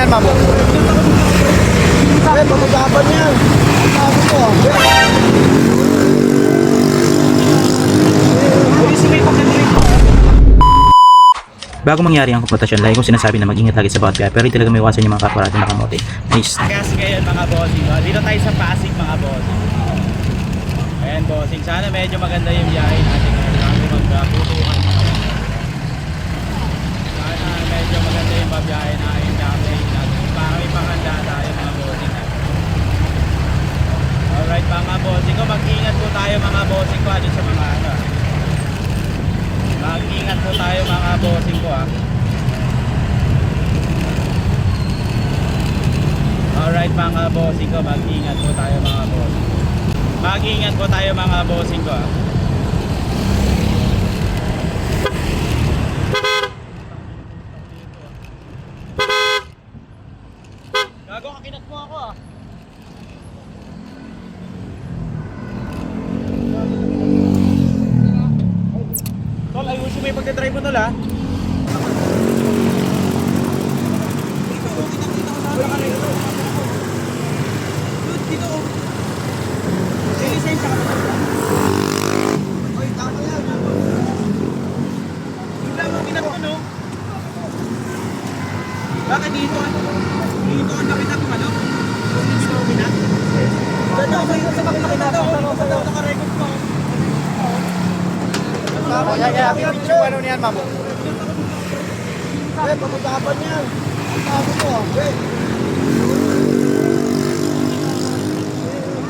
yan, ma'am. Eh, pag-usapan yan. Sabi ko, Bago mangyari ang kompetasyon, lagi kong sinasabi na mag-ingat lagi sa bawat biyahe, pero hindi talaga may iwasan yung mga kapwa natin nakamote. Nice. Kasi ngayon mga bossing, dito tayo sa Pasig mga bossing. Ayan bossing, sana medyo maganda yung biyahe natin ngayon bago magputukan. Sana medyo maganda yung babiyahe na yung biyahe natin para may panganda tayo mga bossing natin. Alright mga bossing ko, mag-ingat po tayo mga bossing ko dito sa mga ano. Mag-ingat po tayo mga bossing ko Alright mga bossing ko, mag-ingat po tayo mga bossing. Mag-ingat po tayo mga bossing ko Gago, kakinat mo ako Tol, ayusin mo yung pagdadrive mo tol oy, tama yan. Bigla mo kinat mo no? Bakit dito? Dito ang kapit natin ano? Dito ang kinat? Dito ako sa kapit-kapit ako. Nakarecord ko Tama yan, kaya picture ano niyan, ma'am. Eh, pag-usapan yan. Sabi ko, eh.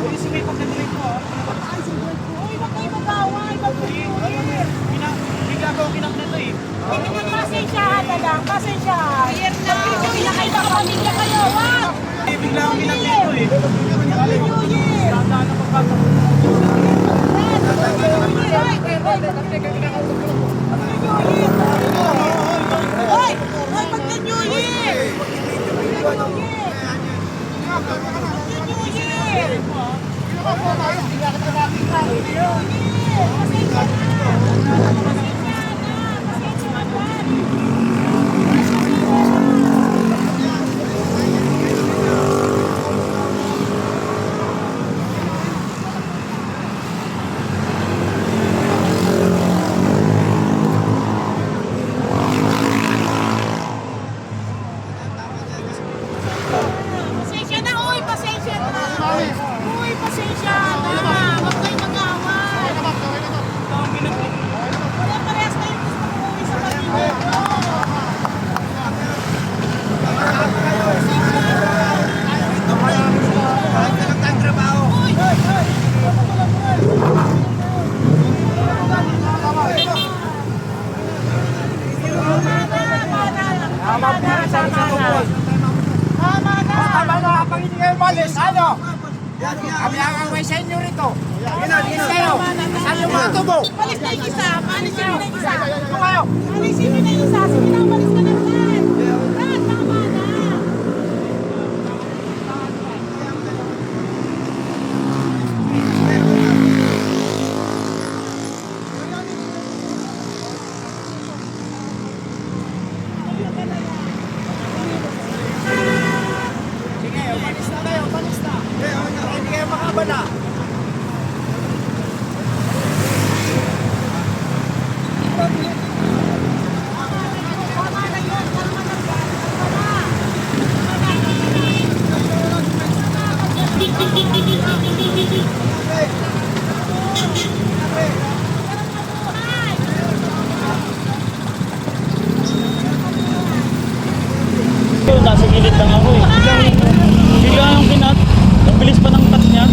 Ayusin mo yung pagdadrive mo Uy, wag kayo mag-away, mag-uwi. Bigla ko ang kinat nito Pasensyahan na lang, pasensyahan. Pag-video, inakita ka pamilya kayo, wag! Bigla akong kinat nito Happy New Year! Tandaan na pagpapag Hoy! Hoy, mag-New Year! Pasensya na, uy! Pasensya na! Uy, pasensya na! Wag kayo mag-away! Parehas kayo gusto ko uwi sa pamilya ko! Uy! Tama na, pag hindi kayo malis, ano? Kami ang away sa inyo rito. Gina kayo. Saan yung mga tubo? Palis na yung isa! Palis na yung isa! Ito kayo. Palisin mo na yung isa! Sige na, umalis ka na rin! Brad, tama na! Sige, umalis na kayo, umalis na. Hindi kayo makabala. Tama na yun! Tama na! Tama na! Nasa gilid lang ako Bigla yung kinat Ang bilis pa ng touch niya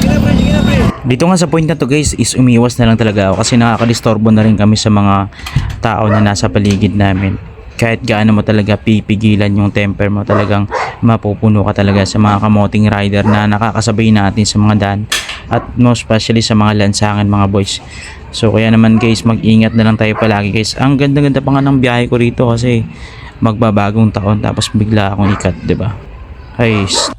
Dito nga sa point na to guys is umiwas na lang talaga ako kasi nakakadistorbo na rin kami sa mga tao na nasa paligid namin. Kahit gaano mo talaga pipigilan yung temper mo, talagang mapupuno ka talaga sa mga kamoting rider na nakakasabay natin sa mga daan at most especially sa mga lansangan mga boys. So kaya naman guys, mag-ingat na lang tayo palagi guys. Ang ganda-ganda pa nga ng biyahe ko rito kasi magbabagong taon tapos bigla akong ikat, 'di ba? Guys,